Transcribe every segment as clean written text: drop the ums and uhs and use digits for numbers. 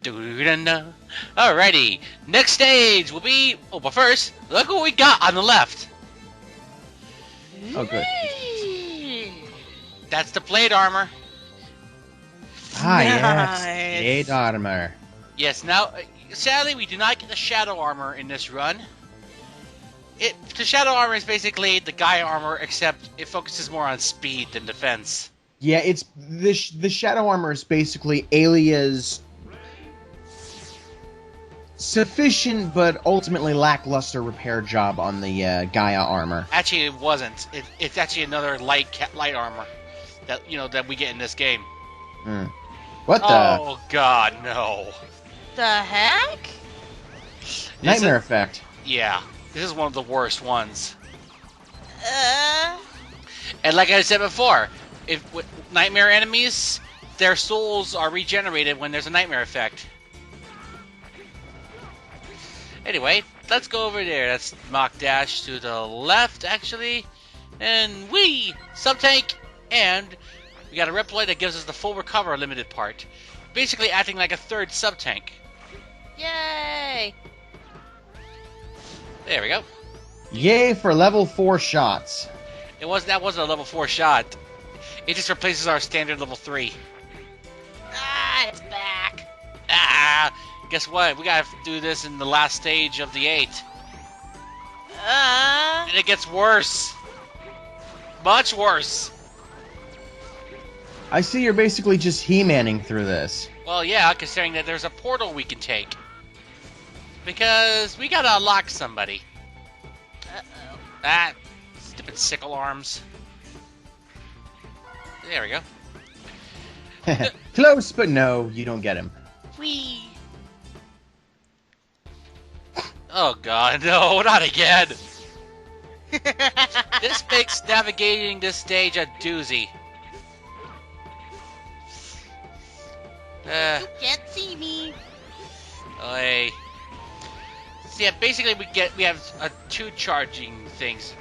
Alrighty, next stage will be. Oh, but first, look what we got on the left. Oh, good. That's the plate armor. Ah, Nice. yes. Jade armor. Yes, now, sadly, we do not get the shadow armor in this run. The shadow armor is basically the Gaia armor, except it focuses more on speed than defense. Yeah, it's the shadow armor is basically Alia's sufficient but ultimately lackluster repair job on the Gaia armor. Actually, it wasn't. It's actually another light armor that we get in this game. What the? Oh God, no! The heck? Nightmare effect. Yeah, this is one of the worst ones. And like I said before, with nightmare enemies, their souls are regenerated when there's a nightmare effect. Anyway, let's go over there. That's Mach Dash to the left, actually. And sub-tank, and we got a Reploid that gives us the full recover limited part. Basically acting like a third sub-tank. Yay! There we go. Yay for level 4 shots. That wasn't a level 4 shot. It just replaces our standard level 3. Ah, it's back. Guess what? We gotta do this in the last stage of the 8. And it gets worse. Much worse. I see you're basically just He-Manning through this. Well, yeah, considering that there's a portal we can take. Because we gotta unlock somebody. Uh-oh. That stupid sickle arms. There we go. Close, but no, you don't get him. Whee! Oh God, no, not again. This makes navigating this stage a doozy. You can't see me. Oy. So yeah, basically we have two charging things.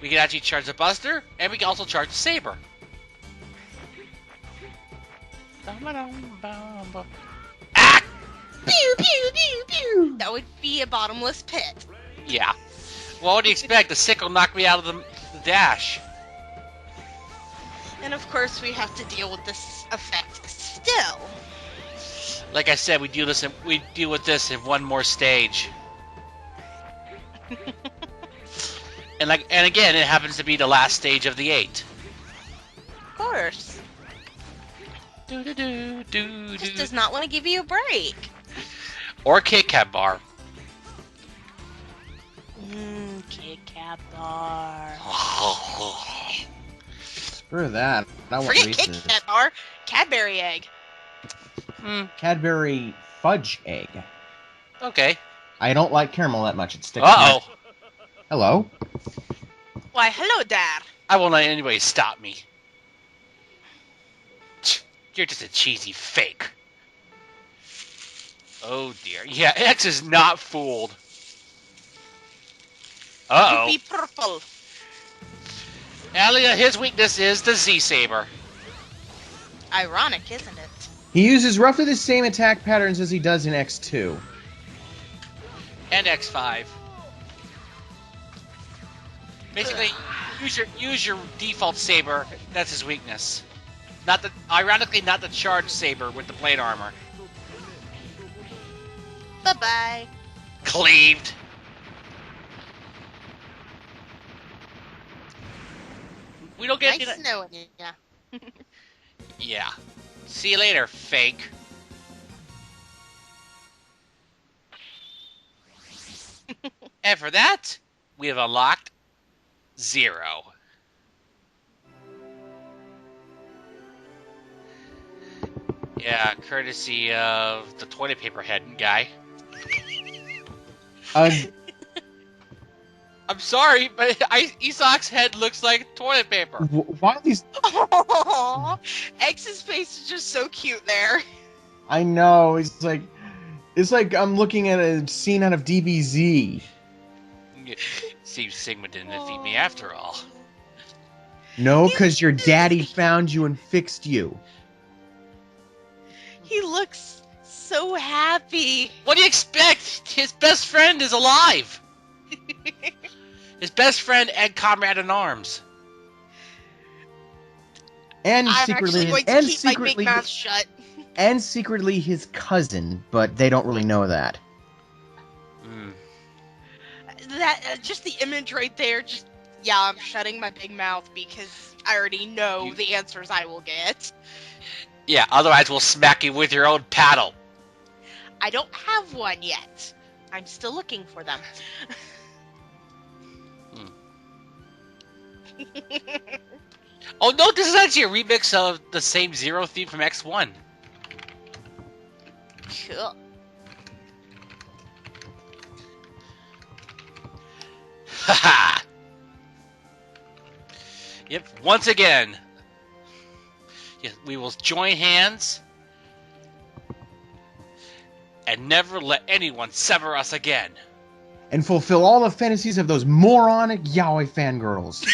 We can actually charge the Buster, and we can also charge the Saber. Ah! Pew pew pew pew. That would be a bottomless pit. Yeah. Well, what do you expect? The sickle knocked me out of the dash. And of course, we have to deal with this effect still. Like I said, we deal with this in one more stage. and again, it happens to be the last stage of the 8. Of course. Just does not want to give you a break. Or Kit Kat bar. Kit Kat bar. Screw that. I want Forget Reese's. Kit Kat bar. Cadbury egg. Cadbury fudge egg. Okay. I don't like caramel that much. It sticks. Uh-oh. Hello? Why, hello, Dad. I won't let anybody stop me. You're just a cheesy fake. Oh dear. Yeah, X is not fooled. Uh-oh. You be purple. Alia, his weakness is the Z-Saber. Ironic, isn't it? He uses roughly the same attack patterns as he does in X2. And X5. Basically, use your default saber. That's his weakness. Ironically, not the charged saber with the plate armor. Bye-bye. Cleaved. We don't get Nice knowing you. Yeah. Yeah. See you later, fake. And for that, we have unlocked 0. Yeah, courtesy of the toilet paper head guy. I'm sorry, but Isak's head looks like toilet paper. Why are these... Aww. X's face is just so cute there. I know, it's like I'm looking at a scene out of DBZ. Seems Sigma didn't defeat me after all. No, because your daddy found you and fixed you. He looks so happy. What do you expect? His best friend is alive. His best friend and comrade in arms. And I'm secretly, actually going to keep my big mouth shut. and secretly his cousin, but they don't really know that. Mm. That just the image right there. Just I'm shutting my big mouth because I already know the answers I will get. Yeah, otherwise we'll smack you with your own paddle. I don't have one yet. I'm still looking for them. Oh no, this is actually a remix of the same Zero theme from X1. Cool. Haha! Yep, once again. Yes, we will join hands and never let anyone sever us again. And fulfill all the fantasies of those moronic yaoi fangirls.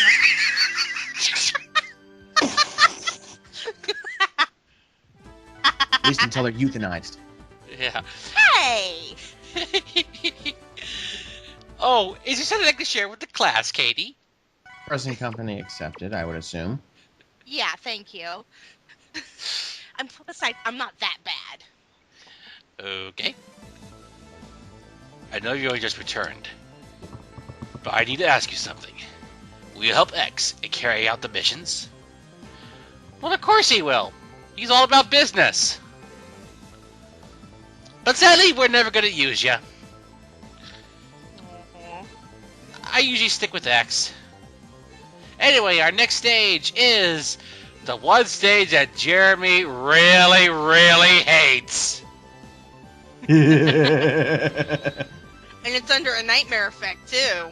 At least until they're euthanized. Yeah. Hey! Oh, is there something I can share with the class, Katie? Present company accepted, I would assume. Yeah, thank you. Besides, I'm not that bad. Okay. I know you only just returned, but I need to ask you something. Will you help X and carry out the missions? Well, of course he will. He's all about business. But sadly, we're never going to use you. I usually stick with X. Anyway, our next stage is the one stage that Jeremy really, really hates. And it's under a nightmare effect, too.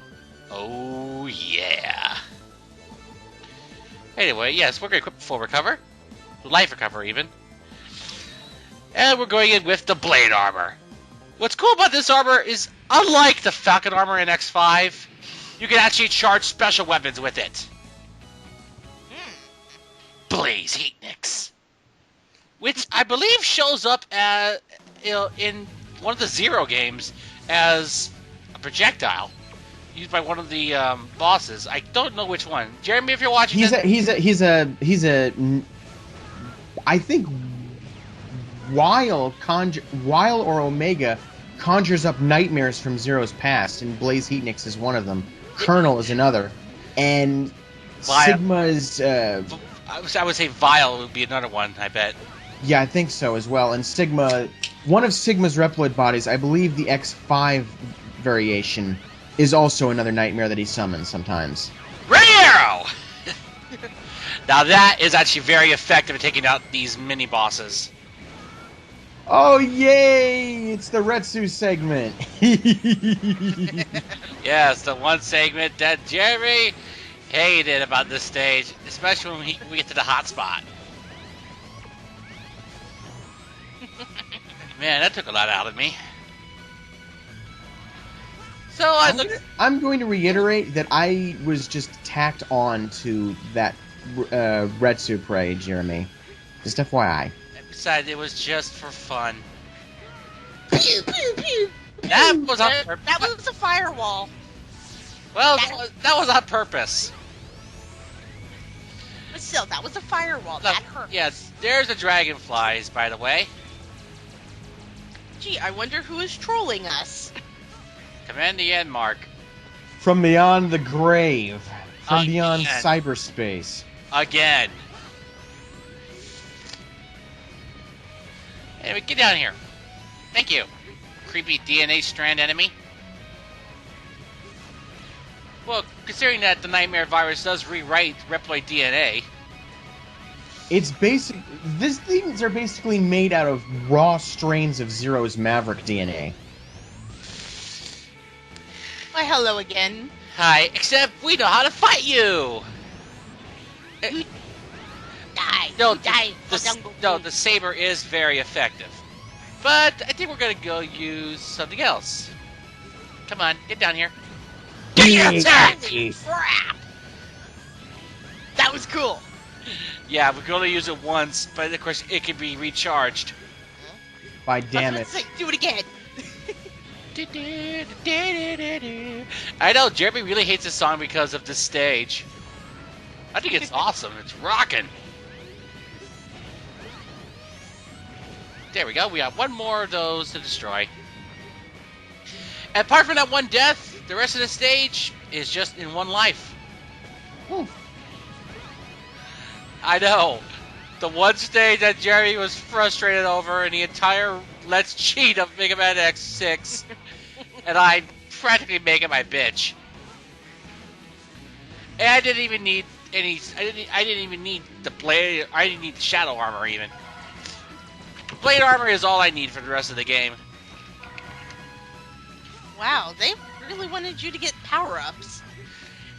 Oh, yeah. Anyway, yes, we're going to equip full recover. Life recover, even. And we're going in with the blade armor. What's cool about this armor is, unlike the Falcon armor in X5, you can actually charge special weapons with it. Blaze Heatnix. Which I believe shows up as, in one of the Zero games as a projectile used by one of the bosses. I don't know which one. Jeremy, if you're watching, He's a. I think Weil or Omega conjures up nightmares from Zero's past, and Blaze Heatnix is one of them. Colonel is another, and Sigma's. I would say Vile would be another one. I bet. Yeah, I think so as well. And Sigma, one of Sigma's Reploid bodies, I believe the X5 variation, is also another nightmare that he summons sometimes. Ray Arrow! Now that is actually very effective at taking out these mini bosses. Oh yay! It's the Retsu segment. Yes, the one segment that Jeremy hated about this stage, especially when we get to the hot spot. Man, that took a lot out of me. So I'm going to reiterate that I was just tacked on to that Retsu prey, Jeremy. Just FYI. Besides, it was just for fun. Pew, pew, pew. That was on purpose. That was a firewall. Well, that was on purpose. But still, that was a firewall. That hurt. Yes, there's the dragonflies, by the way. Gee, I wonder who is trolling us. Command the end, Mark. From beyond the grave. From beyond Again. cyberspace. Again. Anyway, get down here. Thank you. Creepy DNA strand enemy. Well, considering that the Nightmare virus does rewrite Reploid DNA. It's basic. These things are basically made out of raw strains of Zero's Maverick DNA. Why, hello again. Hi, except we know how to fight you! Die. No, You die. the saber is very effective. But I think we're gonna go use something else. Come on, get down here. Get your attack! Crap. That was cool. Yeah, we're gonna use it once, but of course it can be recharged. by damn it. Do it again. I know, Jeremy really hates this song because of this stage. I think it's awesome. It's rocking. There we go. We have one more of those to destroy. And apart from that one death, the rest of the stage is just in one life. Whew. I know. The one stage that Jeremy was frustrated over in the entire Let's Cheat of Mega Man X6. And I practically make it my bitch. And I didn't even need any. I didn't even need the blade. I didn't need the shadow armor even. Blade armor is all I need for the rest of the game. Wow, they really wanted you to get power-ups.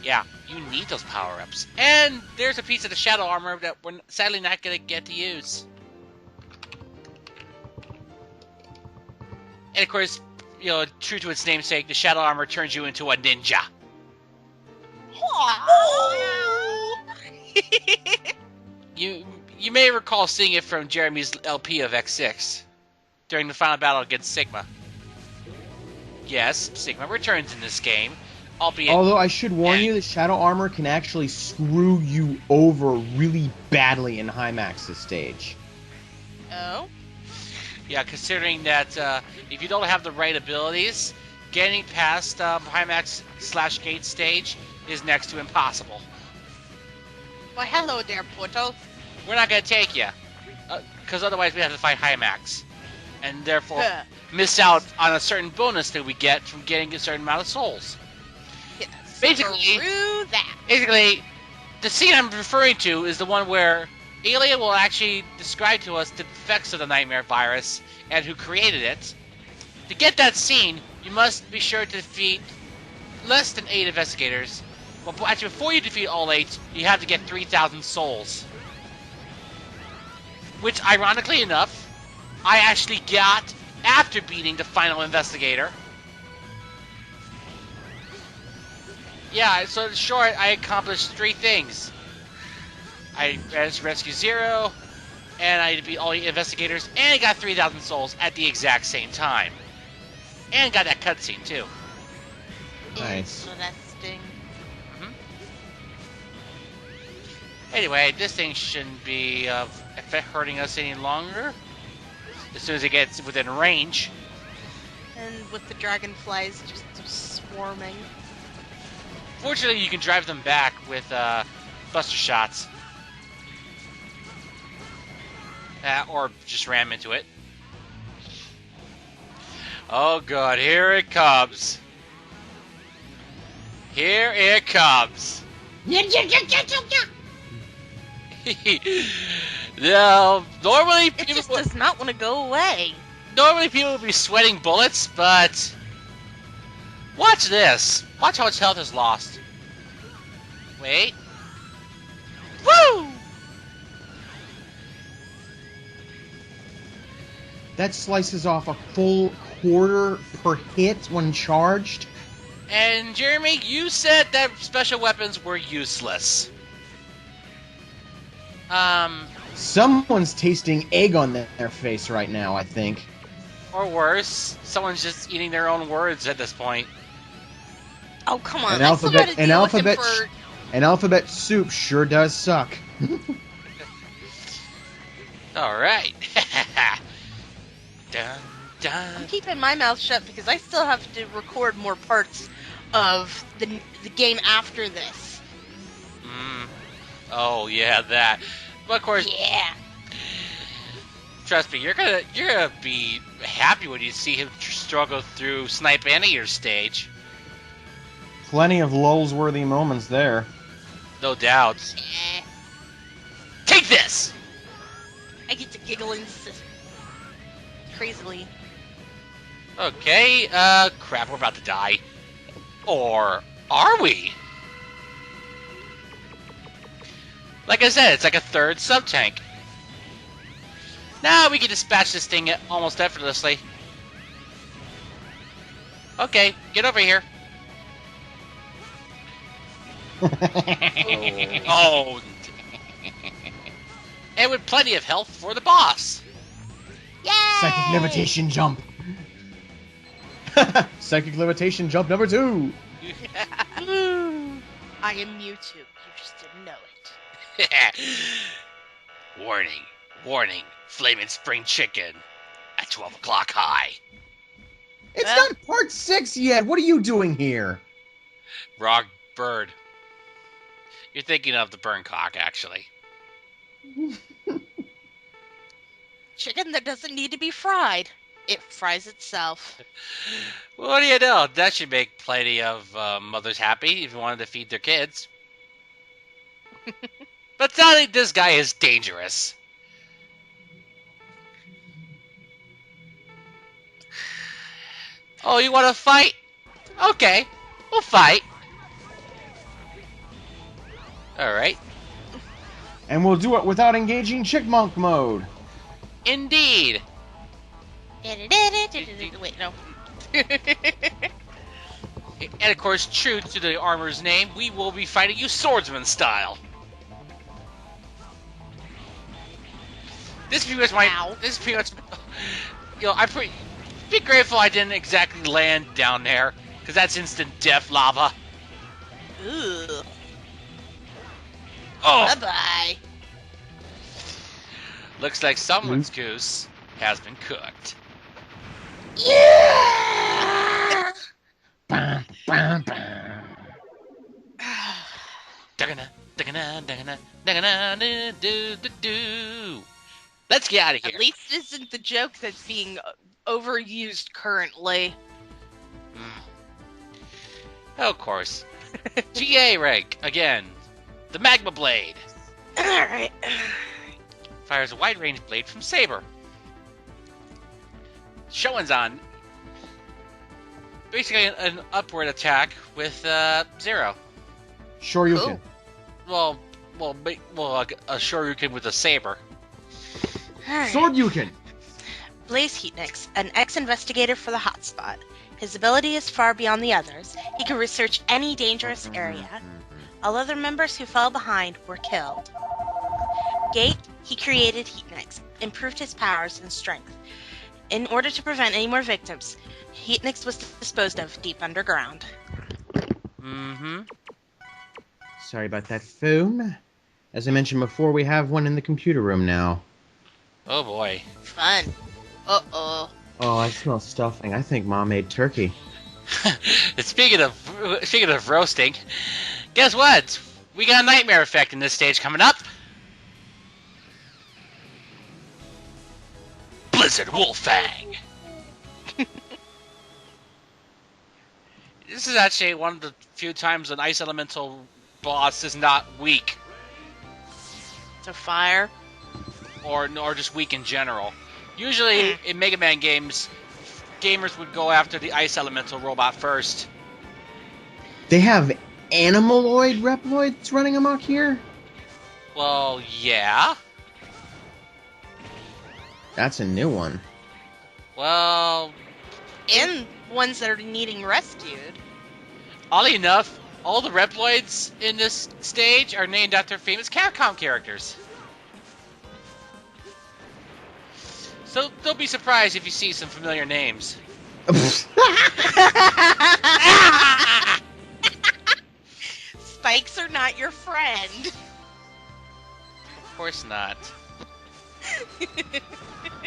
Yeah, you need those power-ups. And there's a piece of the shadow armor that we're sadly not going to get to use. And of course, you know, true to its namesake, the shadow armor turns you into a ninja. You may recall seeing it from Jeremy's LP of X6 during the final battle against Sigma. Yes, Sigma returns in this game, albeit... Although I should warn you, the shadow armor can actually screw you over really badly in Hymax's stage. Oh? Yeah, considering that if you don't have the right abilities, getting past Hymax/Gate stage is next to impossible. Why, hello there, Portal. We're not going to take you, because otherwise we have to fight Hymax, and therefore miss out on a certain bonus that we get from getting a certain amount of souls. Yes, Basically, screw that. Basically, the scene I'm referring to is the one where Alien will actually describe to us the effects of the Nightmare virus and who created it. To get that scene, you must be sure to defeat less than 8 investigators. Well, actually, before you defeat all 8, you have to get 3,000 souls. Which, ironically enough, I actually got after beating the final investigator. Yeah, so in short, I accomplished 3 things. I managed to rescue Zero, and I beat all the investigators, and I got 3,000 souls at the exact same time. And got that cutscene, too. Nice. Interesting. Anyway, this thing shouldn't be hurting us any longer. As soon as it gets within range. And with the dragonflies just swarming. Fortunately, you can drive them back with buster shots. Or just ram into it. Oh god, here it comes. Here it comes. No, normally It people just does not want to go away. Normally people would be sweating bullets, but watch this. Watch how much health is lost. Wait. Woo! That slices off a full quarter per hit when charged. And Jeremy, you said that special weapons were useless. Someone's tasting egg on their face right now, I think. Or worse, someone's just eating their own words at this point. Oh, come on. An I still alphabet- gotta an deal with him alphabet for... An alphabet soup sure does suck. Alright. Dun, dun. I'm keeping my mouth shut because I still have to record more parts of the game after this. Oh yeah, that. But of course, Yeah. trust me, you're gonna be happy when you see him struggle through Snipe Anteater's stage. Plenty of lulls-worthy moments there. No doubt. Eh. Take this! I get to giggle crazily. Okay, crap, we're about to die. Or are we? Like I said, it's like a third sub-tank. Now we can dispatch this thing almost effortlessly. Okay, get over here. Oh. And with plenty of health for the boss. Yay! Psychic levitation jump. Psychic levitation jump number 2. I am Mewtwo. You just didn't know it. Warning, warning, flaming spring chicken at 12 o'clock high. It's Well- not part 6 yet. What are you doing here? Wrong bird. You're thinking of the burn cock, actually. Chicken that doesn't need to be fried. It fries itself. What do you know? That should make plenty of mothers happy if you wanted to feed their kids. But sadly, this guy is dangerous. Oh, you want to fight? Okay, we'll fight. Alright. And we'll do it without engaging Chickmonk mode. Indeed. Wait, no. And of course, true to the armor's name, we will be fighting you swordsman style. This is pretty much my. Ow. This is pretty much. You know, I'm pretty. Be grateful I didn't exactly land down there, because that's instant death lava. Ugh. Oh, Bye-bye. looks like someone's goose has been cooked. Yeah! Bam, bam, bam. Dagana, dagana, dagana, dagana, do, do, do. Let's get out of here. At least this isn't the joke that's being overused currently. Oh, of course. GA rank again. The Magma Blade Alright. fires a wide-range blade from Saber. Shoenzan, basically an upward attack with Zero. Shoryuken. Cool. A Shoryuken with a saber. Alright. Swordyuken. Blaze Heatnix, an ex-investigator for the hotspot. His ability is far beyond the others. He can research any dangerous area. All other members who fell behind were killed. Gate, he created Heatnix, improved his powers and strength. In order to prevent any more victims, Heatnix was disposed of deep underground. Mm-hmm. Sorry about that, Foom. As I mentioned before, we have one in the computer room now. Oh boy. Fun. Uh-oh. Oh, I smell stuffing. I think Mom made turkey. Speaking of roasting, guess what? We got a nightmare effect in this stage coming up. Blizzard Wolfang. This is actually one of the few times an ice elemental boss is not weak, So fire. or just weak in general. Usually in Mega Man games, gamers would go after the ice elemental robot first. They have Animaloid Reploids running amok here? Well, yeah. That's a new one. Well, And ones that are needing rescued. oddly enough, all the Reploids in this stage are named after famous Capcom characters. So don't be surprised if you see some familiar names. Spikes are not your friend. Of course not.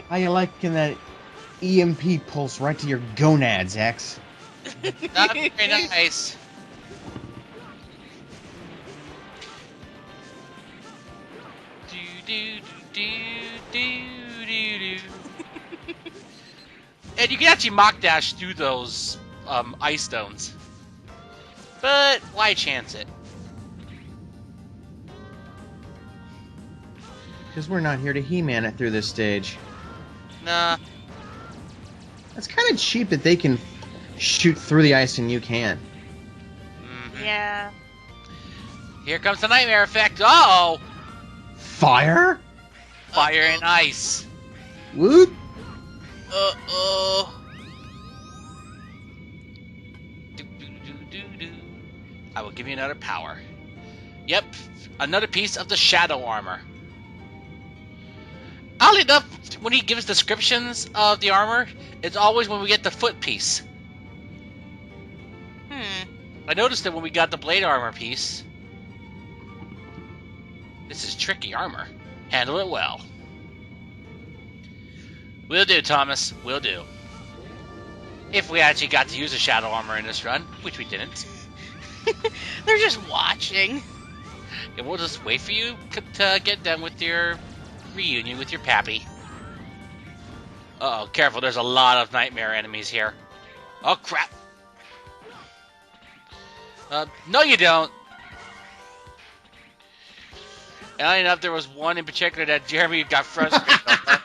How you liking that EMP pulse right to your gonads, X? Not very nice. Do do do do do do. And you can actually mock dash through those ice stones, but why chance it? Because we're not here to He-Man it through this stage. Nah. That's kind of cheap that they can shoot through the ice and you can't. Mhm. Yeah. Here comes the nightmare effect. Uh-oh! Fire? Fire and ice. Whoop! Uh-oh. Do, do, do, do, do. I will give you another power. Yep, another piece of the shadow armor. Oddly enough, when he gives descriptions of the armor, it's always when we get the foot piece. I noticed that when we got the blade armor piece. This is tricky armor. Handle it well. Will do, Thomas. Will do. If we actually got to use a shadow armor in this run, which we didn't. They're just watching. And we'll just wait for you to get done with your reunion with your pappy. Uh-oh, careful, there's a lot of nightmare enemies here. Oh, crap. No you don't. And oddly enough, there was one in particular that Jeremy got frustrated over.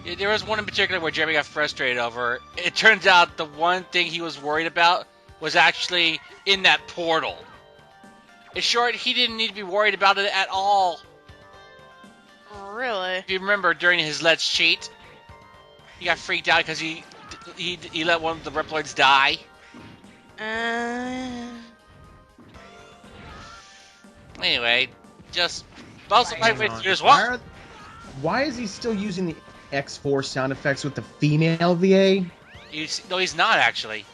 Yeah, there was one in particular where Jeremy got frustrated over. It turns out the one thing he was worried about was actually in that portal. In short, he didn't need to be worried about it at all. Really? If you remember, during his Let's Cheat, he got freaked out because he let one of the Reploids die. Anyway, just also fight with you as well. Why is he still using the X4 sound effects with the female VA? No, he's not actually.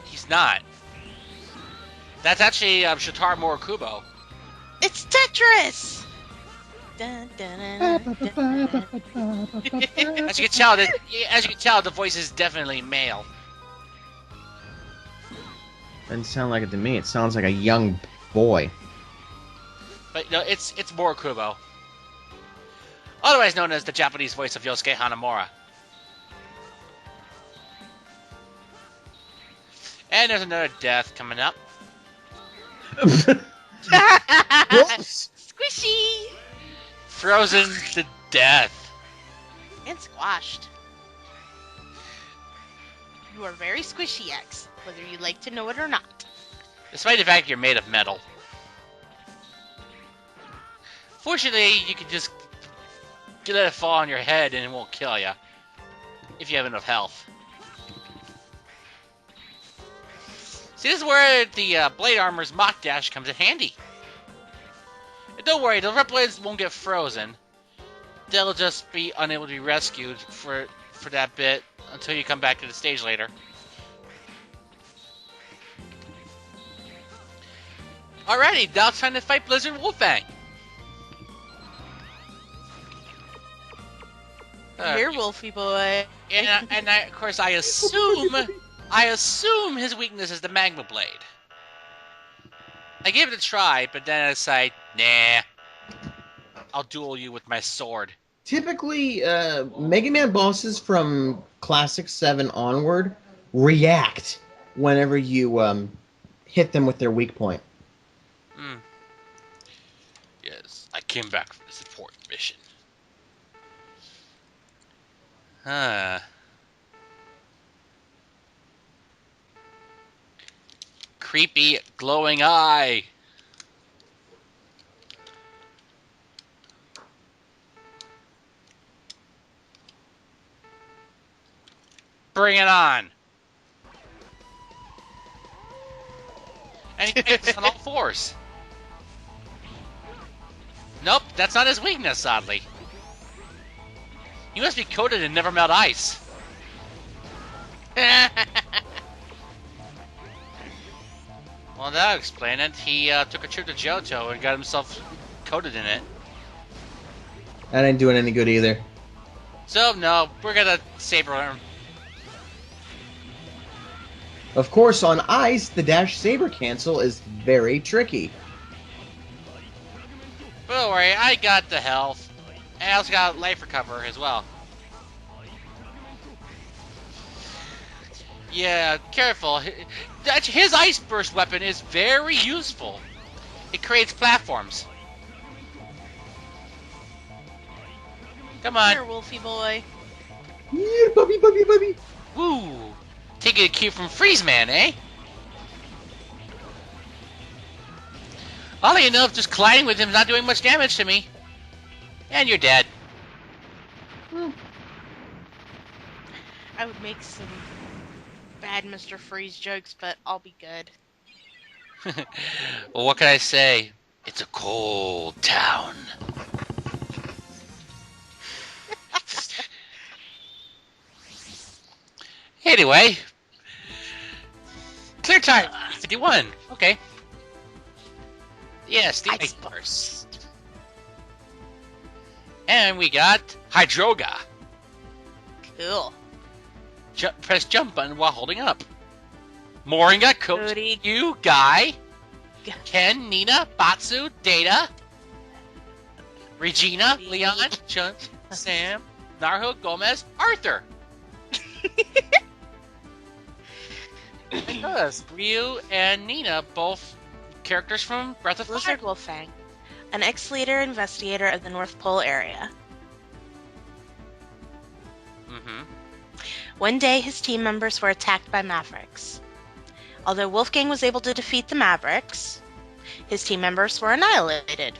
He's not. That's actually Shotaro Morokubo. It's Tetris! Dun, dun, dun, dun, dun. As you can tell, the voice is definitely male. Doesn't sound like it to me. It sounds like a young boy. But no, it's Morokubo. Otherwise known as the Japanese voice of Yosuke Hanamura. And there's another death coming up. Whoops! Squishy! Frozen to death. And squashed. You are very squishy, X, whether you like to know it or not. Despite the fact you're made of metal. Fortunately, you can just let it fall on your head and it won't kill you. If you have enough health. See, this is where the Blade Armor's Mock Dash comes in handy. And don't worry, the Reploids won't get frozen. They'll just be unable to be rescued for that bit until you come back to the stage later. Alrighty, now it's time to fight Blizzard Wolfang. Here, Wolfie boy. And of course, I assume his weakness is the Magma Blade. I gave it a try, but then I decided, nah, I'll duel you with my sword. Typically, Mega Man bosses from Classic 7 onward react whenever you hit them with their weak point. Yes, I came back from the support mission. Creepy glowing eye. Bring it on. And he hits on all fours. Nope, that's not his weakness, oddly. You must be coated in never melt ice. Well, that'll explain it. He took a trip to Johto and got himself coated in it. That ain't doing any good either. So, no, we're gonna saber him. Of course, on ice, the dash saber cancel is very tricky. But don't worry, I got the health. And I also got life recover as well. Yeah, careful. His Ice Burst weapon is very useful. It creates platforms. Come on. Here, Wolfie boy. Yeah, puppy. Woo! Taking a cue from Freeze Man, eh? Oddly enough, just colliding with him is not doing much damage to me. And you're dead. I would make some bad Mr. Freeze jokes, but I'll be good. Well, what can I say? It's a cold town. Anyway, clear time 51. Okay. Yes, the Ice ice burst. And we got Hydroga. Cool. Press jump button while holding up. Moringa, Coach, Cody. you, Guy, Ken, Nina, Batsu, Data, Regina, Cody. Leon, Chun, Sam, Naruto, Gomez, Arthur. Because Ryu and Nina, both characters from Breath of Fire. Blizzard Wolfang, an ex-leader investigator of the North Pole area. Mm-hmm. One day, his team members were attacked by Mavericks. Although Wolfgang was able to defeat the Mavericks, his team members were annihilated.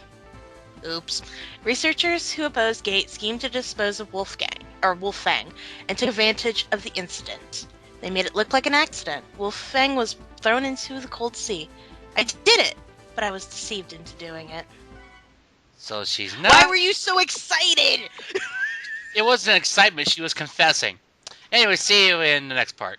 Oops. Researchers who opposed Gate schemed to dispose of Wolfgang, or Wolfang, and took advantage of the incident. They made it look like an accident. Wolfang was thrown into the cold sea. I did it, but I was deceived into doing it. So she's not. Why were you so excited? It wasn't excitement. She was confessing. Anyway, see you in the next part.